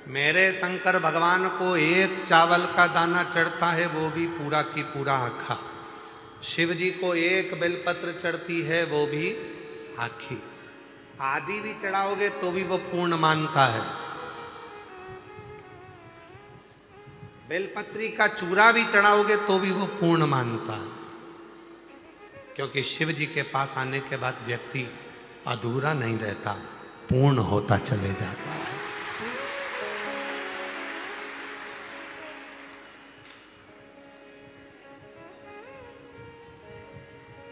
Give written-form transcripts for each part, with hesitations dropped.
मेरे शंकर भगवान को एक चावल का दाना चढ़ता है, वो भी पूरा की पूरा आखा। शिव जी को एक बेलपत्र चढ़ती है, वो भी आखी। आदि भी चढ़ाओगे तो भी वो पूर्ण मानता है। बेलपत्री का चूरा भी चढ़ाओगे तो भी वो पूर्ण मानता है, क्योंकि शिव जी के पास आने के बाद व्यक्ति अधूरा नहीं रहता, पूर्ण होता चले जाता है।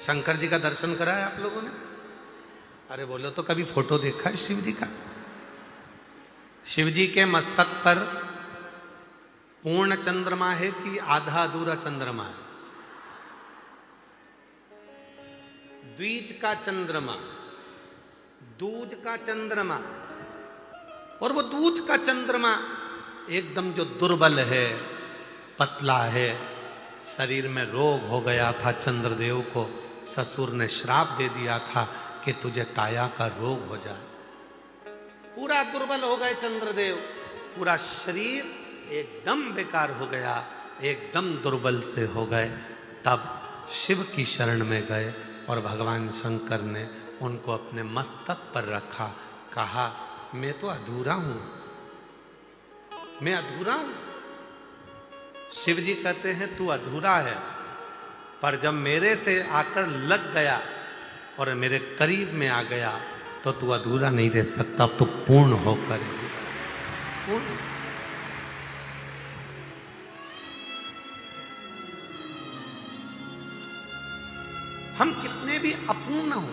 शंकर जी का दर्शन करा है आप लोगों ने? अरे बोलो तो, कभी फोटो देखा है शिव जी का? शिव जी के मस्तक पर पूर्ण चंद्रमा है कि आधा अधूरा चंद्रमा है? द्विज का चंद्रमा, दूज का चंद्रमा। और वो दूज का चंद्रमा एकदम जो दुर्बल है, पतला है, शरीर में रोग हो गया था, चंद्रदेव को ससुर ने श्राप दे दिया था कि तुझे काया का रोग हो जाए। पूरा दुर्बल हो गए चंद्रदेव, पूरा शरीर एकदम बेकार हो गया, एकदम दुर्बल से हो गए। तब शिव की शरण में गए और भगवान शंकर ने उनको अपने मस्तक पर रखा। कहा, मैं तो अधूरा हूं, मैं अधूरा हूं। शिव जी कहते हैं तू अधूरा है, पर जब मेरे से आकर लग गया और मेरे करीब में आ गया तो तू अधूरा नहीं रह सकता, अब तो पूर्ण होकर पूर्ण। हम कितने भी अपूर्ण हो,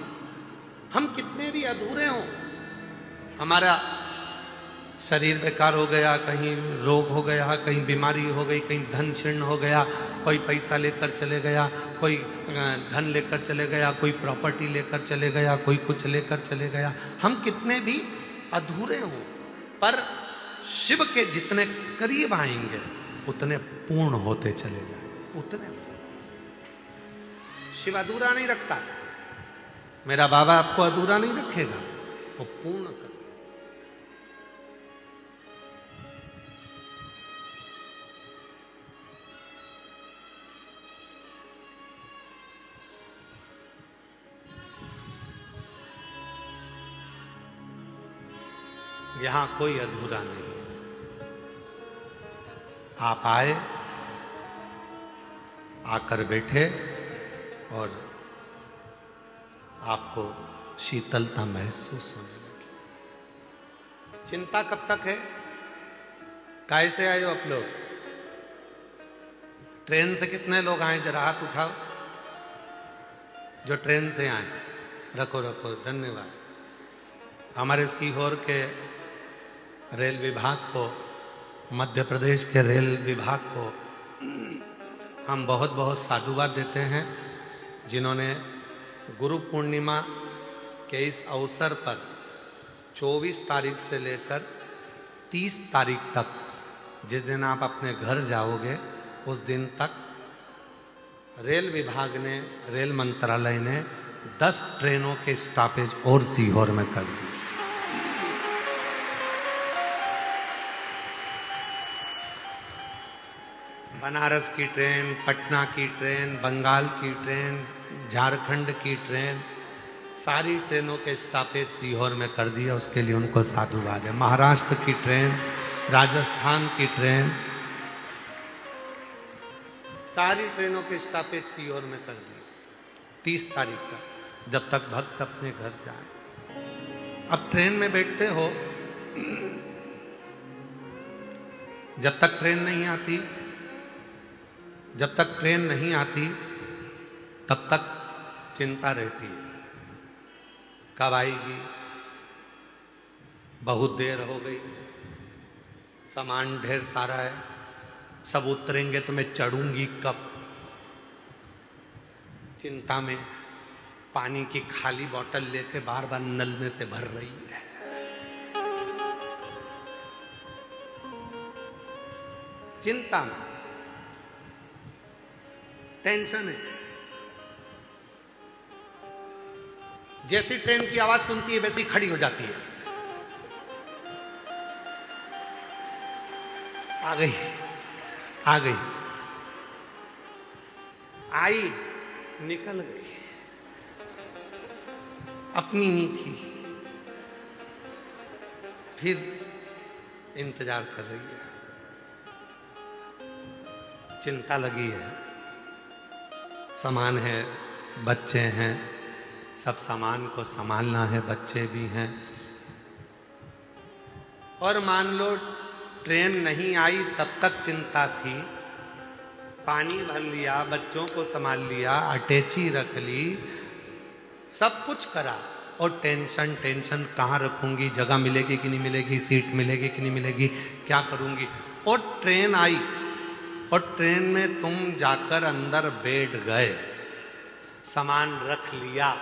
हम कितने भी अधूरे हो, हमारा शरीर बेकार हो गया, कहीं रोग हो गया, कहीं बीमारी हो गई, कहीं धन क्षीण हो गया, कोई पैसा लेकर चले गया, कोई धन लेकर चले गया, कोई प्रॉपर्टी लेकर चले गया, कोई कुछ लेकर चले गया। हम कितने भी अधूरे हो, पर शिव के जितने करीब आएंगे उतने पूर्ण होते चले जाएंगे, उतने। शिव अधूरा नहीं रखता, मेरा बाबा आपको अधूरा नहीं रखेगा, वो पूर्ण कर। यहां कोई अधूरा नहीं है। आप आए, आकर बैठे और आपको शीतलता महसूस होने लगी। चिंता कब तक है? काय से आए हो आप लोग? ट्रेन से कितने लोग आए? जरा हाथ उठाओ जो ट्रेन से आए। रखो रखो, धन्यवाद। हमारे सीहोर के रेल विभाग को, मध्य प्रदेश के रेल विभाग को हम बहुत बहुत साधुवाद देते हैं, जिन्होंने गुरु पूर्णिमा के इस अवसर पर 24 तारीख से लेकर 30 तारीख तक, जिस दिन आप अपने घर जाओगे उस दिन तक रेल विभाग ने, रेल मंत्रालय ने 10 ट्रेनों के स्टॉपेज और सीहोर में कर दिए। बनारस की ट्रेन, पटना की ट्रेन, बंगाल की ट्रेन, झारखंड की ट्रेन, सारी ट्रेनों के स्टॉपेज सीहोर में कर दिया। उसके लिए उनको साधुवाद है। महाराष्ट्र की ट्रेन, राजस्थान की ट्रेन, सारी ट्रेनों के स्टॉपेज सीहोर में कर दिए 30 तारीख तक, जब तक भक्त अपने घर जाए। अब ट्रेन में बैठते हो, जब तक ट्रेन नहीं आती, जब तक ट्रेन नहीं आती तब तक चिंता रहती है, कब आएगी, बहुत देर हो गई, सामान ढेर सारा है, सब उतरेंगे तो मैं चढ़ूंगी कब। चिंता में पानी की खाली बोतल लेके बार बार नल में से भर रही है। चिंता में, टेंशन है। जैसी ट्रेन की आवाज सुनती है वैसी खड़ी हो जाती है। आ गई, आ गई, आई, निकल गई, अपनी नहीं थी, फिर इंतजार कर रही है, चिंता लगी है, सामान है, बच्चे हैं, सब सामान को संभालना है, बच्चे भी हैं। और मान लो ट्रेन नहीं आई तब तक चिंता थी, पानी भर लिया, बच्चों को संभाल लिया, अटैची रख ली, सब कुछ करा, और टेंशन टेंशन, कहाँ रखूंगी, जगह मिलेगी कि नहीं मिलेगी, सीट मिलेगी कि नहीं मिलेगी, क्या करूंगी। और ट्रेन आई और ट्रेन में तुम जाकर अंदर बैठ गए, सामान रख लिया,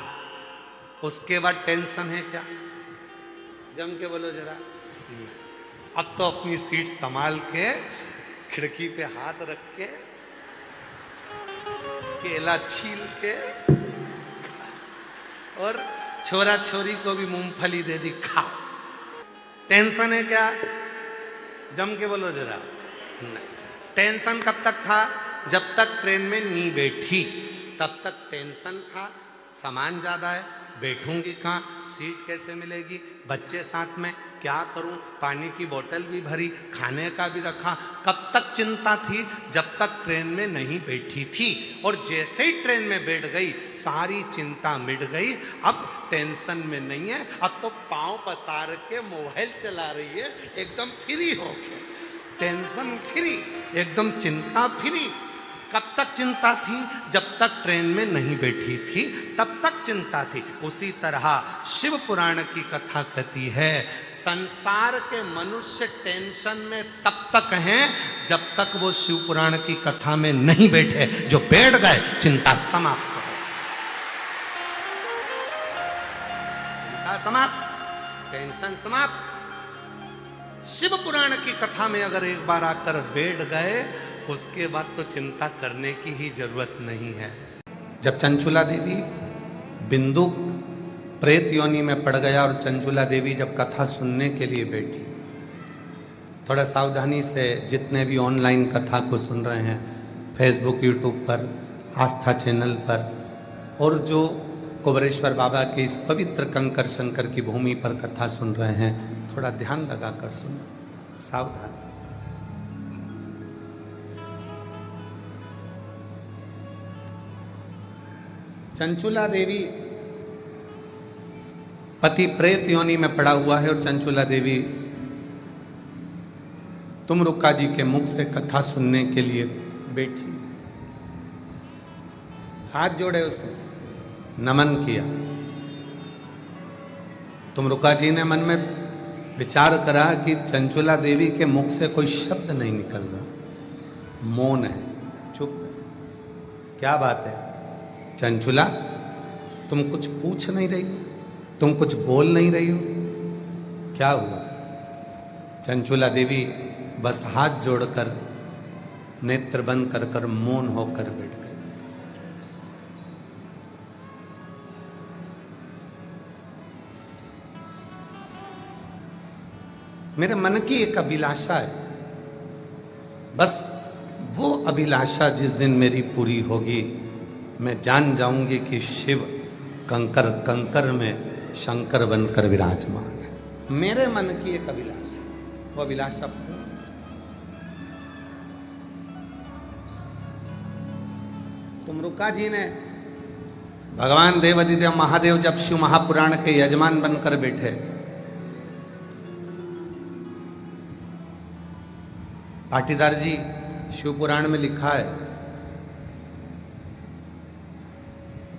उसके बाद टेंशन है क्या? जम के बोलो जरा। अब तो अपनी सीट संभाल के, खिड़की पे हाथ रख के, केला छील के, और छोरा छोरी को भी मूंगफली दे दी, खाओ। टेंशन है क्या? जम के बोलो जरा। नहीं, टेंशन कब तक था? जब तक ट्रेन में नहीं बैठी तब तक टेंशन था, सामान ज्यादा है, बैठूंगी कहाँ, सीट कैसे मिलेगी, बच्चे साथ में, क्या करूं, पानी की बोतल भी भरी, खाने का भी रखा। कब तक चिंता थी? जब तक ट्रेन में नहीं बैठी थी। और जैसे ही ट्रेन में बैठ गई, सारी चिंता मिट गई, अब टेंशन में नहीं है, अब तो पांव पसार के मोबाइल चला रही है, एकदम फ्री हो गए, टेंशन फ्री, एकदम चिंता फ्री। कब तक चिंता थी? जब तक ट्रेन में नहीं बैठी थी तब तक चिंता थी। उसी तरह शिव पुराण की कथा कहती है, संसार के मनुष्य टेंशन में तब तक हैं जब तक वो शिव पुराण की कथा में नहीं बैठे। जो बैठ गए, चिंता समाप्त हो गई, चिंता समाप्त, टेंशन समाप्त। शिव पुराण की कथा में अगर एक बार आकर बैठ गए, उसके बाद तो चिंता करने की ही जरूरत नहीं है। जब चंचुला देवी बिंदु प्रेत योनि में पड़ गया और चंचुला देवी जब कथा सुनने के लिए बैठी, थोड़ा सावधानी से, जितने भी ऑनलाइन कथा को सुन रहे हैं, फेसबुक, यूट्यूब पर, आस्था चैनल पर, और जो कुबरेश्वर बाबा के इस पवित्र कंकर शंकर की भूमि पर कथा सुन रहे हैं, थोड़ा ध्यान लगाकर सुनो, सावधान। चंचुला देवी पति प्रेत योनि में पड़ा हुआ है और चंचुला देवी तुमरुका जी के मुख से कथा सुनने के लिए बैठी, हाथ जोड़े, उसने नमन किया। तुमरुका जी ने मन में विचार करा कि चंचुला देवी के मुख से कोई शब्द नहीं निकल रहा, मौन है, चुप। क्या बात है चंचुला, तुम कुछ पूछ नहीं रही हो, तुम कुछ बोल नहीं रही हो, क्या हुआ? चंचुला देवी बस हाथ जोड़कर, नेत्र बंद कर कर मौन होकर बैठ गई। मेरे मन की एक अभिलाषा है, बस वो अभिलाषा जिस दिन मेरी पूरी होगी, मैं जान जाऊंगी कि शिव कंकर कंकर में शंकर बनकर विराजमान है। मेरे मन की एक अभिलाषा, वो अभिलाषा तुमरुका जी ने, भगवान देवाधिदेव महादेव जब शिव महापुराण के यजमान बनकर बैठे, पाटीदार जी शिव पुराण में लिखा है,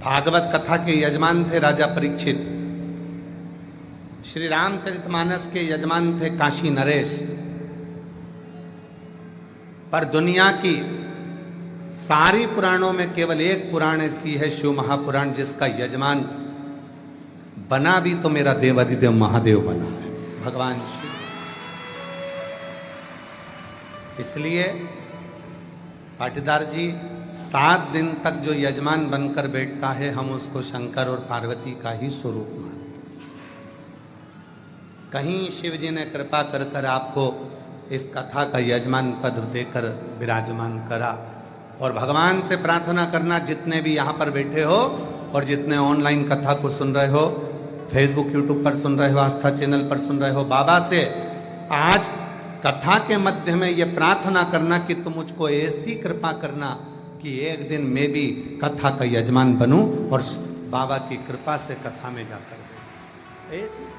भागवत कथा के यजमान थे राजा परीक्षित, श्री रामचरितमानस के यजमान थे काशी नरेश, पर दुनिया की सारी पुराणों में केवल एक पुराण ऐसी है, शिव महापुराण, जिसका यजमान बना भी तो मेरा देवाधिदेव महादेव बना है, भगवान शिव। इसलिए पाटीदार जी, 7 दिन तक जो यजमान बनकर बैठता है, हम उसको शंकर और पार्वती का ही स्वरूप मानते हैं। कहीं शिव जी ने कृपा कर कर आपको इस कथा का यजमान पद देकर विराजमान करा। और भगवान से प्रार्थना करना, जितने भी यहाँ पर बैठे हो और जितने ऑनलाइन कथा को सुन रहे हो, फेसबुक यूट्यूब पर सुन रहे हो, आस्था चैनल पर सुन रहे हो, बाबा से आज कथा के मध्य में ये प्रार्थना करना कि तुम मुझको ऐसी कृपा करना कि एक दिन मैं भी कथा का यजमान बनूं और बाबा की कृपा से कथा में जाकर ऐसी।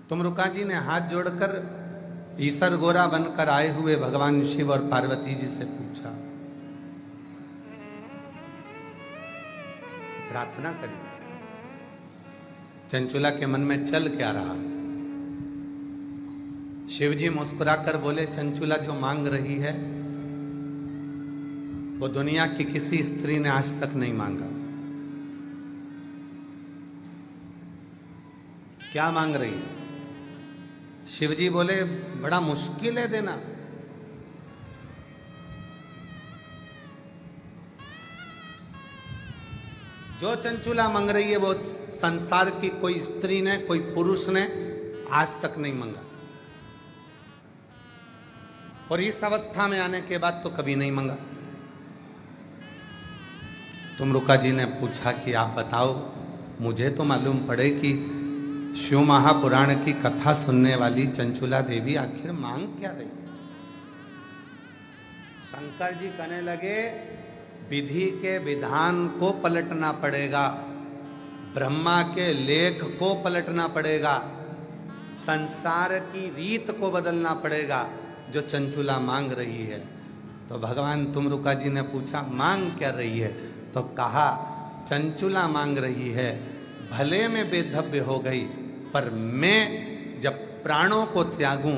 तुमरुका जी ने हाथ जोड़कर ईसर गोरा बनकर आए हुए भगवान शिव और पार्वती जी से पूछा, प्रार्थना करी। चंचुला के मन में चल क्या रहा? शिव जी मुस्कुराकर बोले, चंचुला जो मांग रही है वो दुनिया की किसी स्त्री ने आज तक नहीं मांगा। क्या मांग रही है? शिव जी बोले, बड़ा मुश्किल है देना। जो चंचुला मांग रही है वो संसार की कोई स्त्री ने, कोई पुरुष ने आज तक नहीं मांगा, और इस अवस्था में आने के बाद तो कभी नहीं मांगा। तुमरुका जी ने पूछा कि आप बताओ, मुझे तो मालूम पड़े कि शिव महापुराण की कथा सुनने वाली चंचुला देवी आखिर मांग क्या रही? शंकर जी कहने लगे, विधि के विधान को पलटना पड़ेगा, ब्रह्मा के लेख को पलटना पड़ेगा, संसार की रीत को बदलना पड़ेगा जो चंचुला मांग रही है। तो भगवान तुमरुका जी ने पूछा, मांग क्या रही है? तो कहा, चंचुला मांग रही है, भले में बेधव्य हो गई, पर मैं जब प्राणों को त्यागूं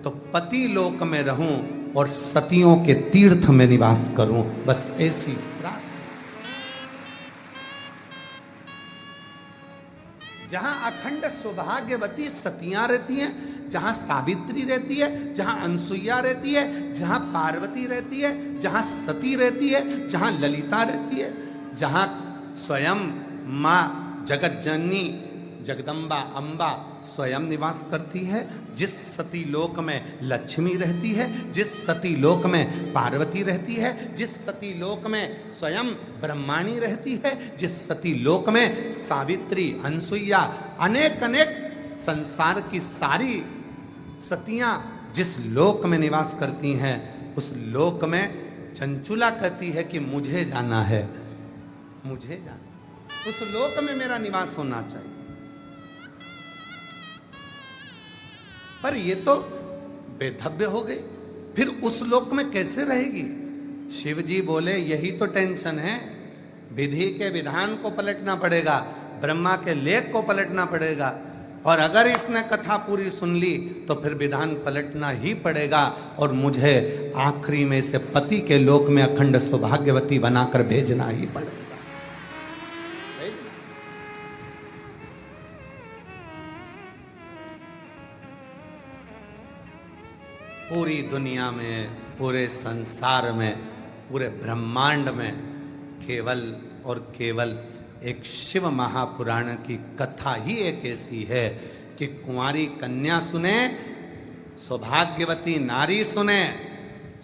तो पति लोक में रहूं और सतियों के तीर्थ में निवास करूं, बस ऐसी प्रार्थना। जहां अखंड सौभाग्यवती सतियां रहती हैं, जहां सावित्री रहती है, जहां अनसुईया रहती है, जहां पार्वती रहती है, जहां सती रहती है, जहां ललिता रहती है, जहां स्वयं मां जगत जननी जगदम्बा अंबा स्वयं निवास करती है, जिस सती लोक में लक्ष्मी रहती है, जिस सती लोक में पार्वती रहती है, जिस सती लोक में स्वयं ब्रह्माणी रहती है, जिस सती लोक में सावित्री, अनसुईया, अनेक अनेक संसार की सारी सतियां जिस लोक में निवास करती हैं, उस लोक में चंचुला कहती है कि मुझे जाना है, मुझे जाना, उस लोक में मेरा निवास होना चाहिए। पर ये तो बेधव्य हो गई, फिर उस लोक में कैसे रहेगी? शिव जी बोले, यही तो टेंशन है, विधि के विधान को पलटना पड़ेगा, ब्रह्मा के लेख को पलटना पड़ेगा, और अगर इसने कथा पूरी सुन ली तो फिर विधान पलटना ही पड़ेगा, और मुझे आखिरी में से पति के लोक में अखंड सौभाग्यवती बनाकर भेजना ही पड़ेगा। पूरी दुनिया में, पूरे संसार में, पूरे ब्रह्मांड में केवल और केवल एक शिव महापुराण की कथा ही एक ऐसी है कि कुंवारी कन्या सुने, सौभाग्यवती नारी सुने,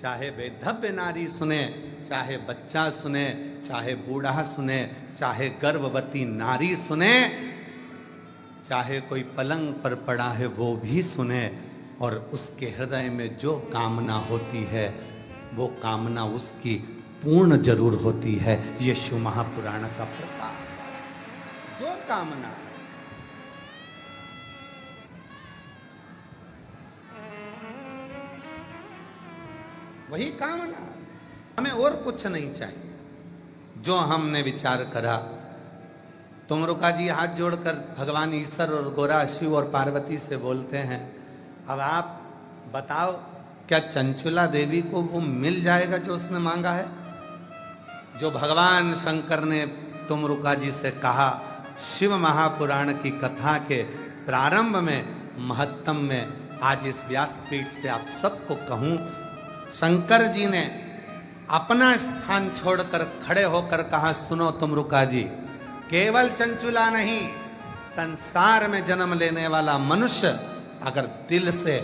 चाहे वैधव्य नारी सुने, चाहे बच्चा सुने, चाहे बूढ़ा सुने, चाहे गर्भवती नारी सुने, चाहे कोई पलंग पर पड़ा है वो भी सुने, और उसके हृदय में जो कामना होती है वो कामना उसकी पूर्ण जरूर होती है। ये शिव महापुराण का प्रताप, जो कामना वही कामना, हमें और कुछ नहीं चाहिए। जो हमने विचार करा, तुमरुका जी हाथ जोड़कर भगवान ईश्वर और गोरा शिव और पार्वती से बोलते हैं, अब आप बताओ, क्या चंचुला देवी को वो मिल जाएगा जो उसने मांगा है? जो भगवान शंकर ने तुमरुका जी से कहा, शिव महापुराण की कथा के प्रारंभ में, महत्तम में, आज इस व्यासपीठ से आप सबको कहूं, शंकर जी ने अपना स्थान छोड़कर खड़े होकर कहा, सुनो तुम रुका जी, केवल चंचुला नहीं, संसार में जन्म लेने वाला मनुष्य अगर दिल से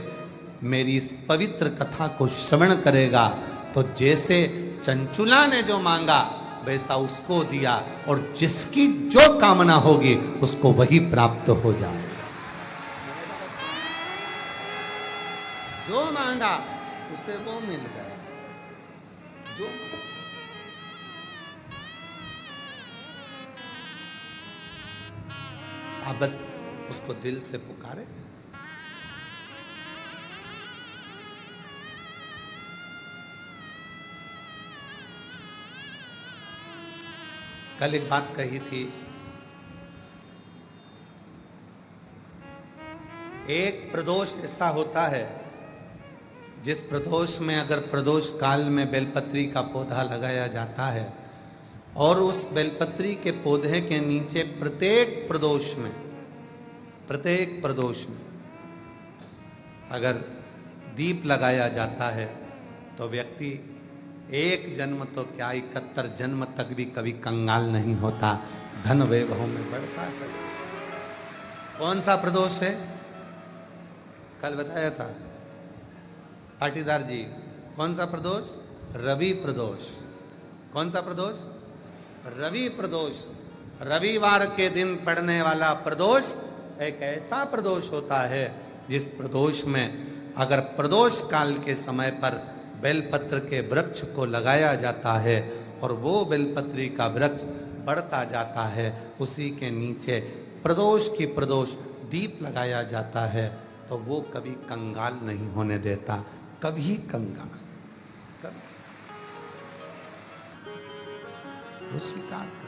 मेरी इस पवित्र कथा को श्रवण करेगा तो जैसे चंचुला ने जो मांगा वैसा उसको दिया, और जिसकी जो कामना होगी उसको वही प्राप्त हो जाए। जो मांगा उसे वो मिल गया। जो आप बस उसको दिल से पुकारे। कल एक बात कही थी, एक प्रदोष ऐसा होता है जिस प्रदोष में अगर प्रदोष काल में बेलपत्री का पौधा लगाया जाता है और उस बेलपत्री के पौधे के नीचे प्रत्येक प्रदोष में अगर दीप लगाया जाता है तो व्यक्ति एक जन्म तो क्या 71 जन्म तक भी कभी कंगाल नहीं होता, धन वैभव में बढ़ता चला। कौन सा प्रदोष है? कल बताया था पाटीदार जी। कौन सा प्रदोष? रवि प्रदोष। कौन सा प्रदोष? रवि प्रदोष। रविवार के दिन पड़ने वाला प्रदोष एक ऐसा प्रदोष होता है जिस प्रदोष में अगर प्रदोष काल के समय पर बेलपत्र के वृक्ष को लगाया जाता है और वो बेलपत्री का वृक्ष बढ़ता जाता है, उसी के नीचे प्रदोष की प्रदोष दीप लगाया जाता है, तो वो कभी कंगाल नहीं होने देता, कभी कंगाल, कभी वो स्वीकार करता।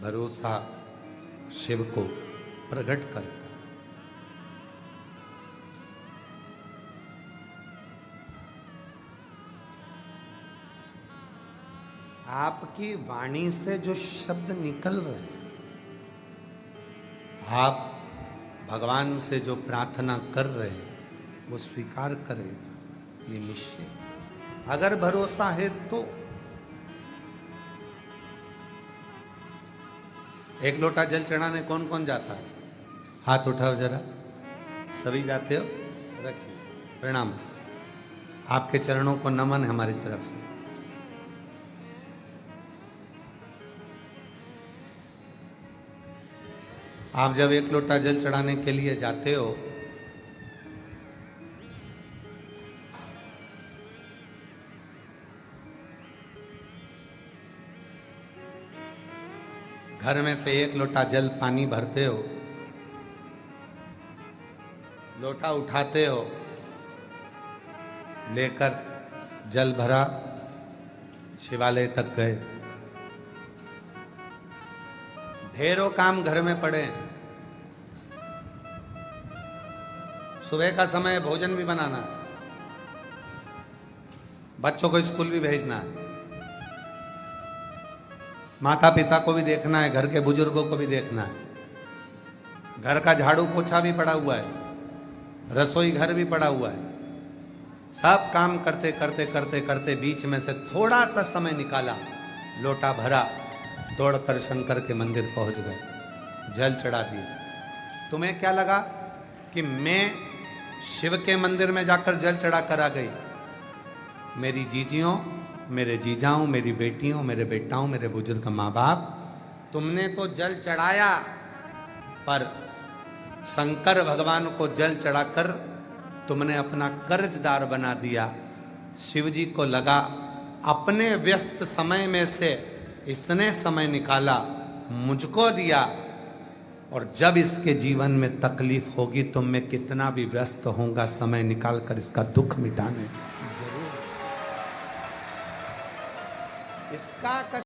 भरोसा शिव को प्रकट करता। आपकी वाणी से जो शब्द निकल रहे हैं, आप भगवान से जो प्रार्थना कर रहे हैं वो स्वीकार करेगा, ये निश्चय। अगर भरोसा है तो एक लोटा जल चढ़ाने कौन कौन जाता है? हाथ उठाओ जरा। सभी जाते हो? रखिए, प्रणाम। आपके चरणों को नमन है हमारी तरफ से। आप जब एक लोटा जल चढ़ाने के लिए जाते हो घर में से एक लोटा जल पानी भरते हो, लोटा उठाते हो, लेकर जल भरा, शिवालय तक गए। ढेरों काम घर में पड़े हैं। सुबह का समय भोजन भी बनाना है, बच्चों को स्कूल भी भेजना है, माता पिता को भी देखना है, घर के बुजुर्गों को भी देखना है, घर का झाड़ू पोछा भी पड़ा हुआ है, रसोई घर भी पड़ा हुआ है। सब काम करते करते करते करते बीच में से थोड़ा सा समय निकाला, लोटा भरा, दौड़कर शंकर के मंदिर पहुंच गए, जल चढ़ा दिया। तुम्हें क्या लगा कि मैं शिव के मंदिर में जाकर जल चढ़ा कर आ गई? मेरी जीजियों, मेरे जीजाओं, मेरी बेटियों, मेरे बेटाओं, मेरे बुजुर्ग माँ बाप, तुमने तो जल चढ़ाया, पर शंकर भगवान को जल चढ़ाकर तुमने अपना कर्जदार बना दिया। शिव जी को लगा अपने व्यस्त समय में से इसने समय निकाला, मुझको दिया, और जब इसके जीवन में तकलीफ होगी तो मैं कितना भी व्यस्त होऊंगा, समय निकालकर इसका दुख मिटाने इसका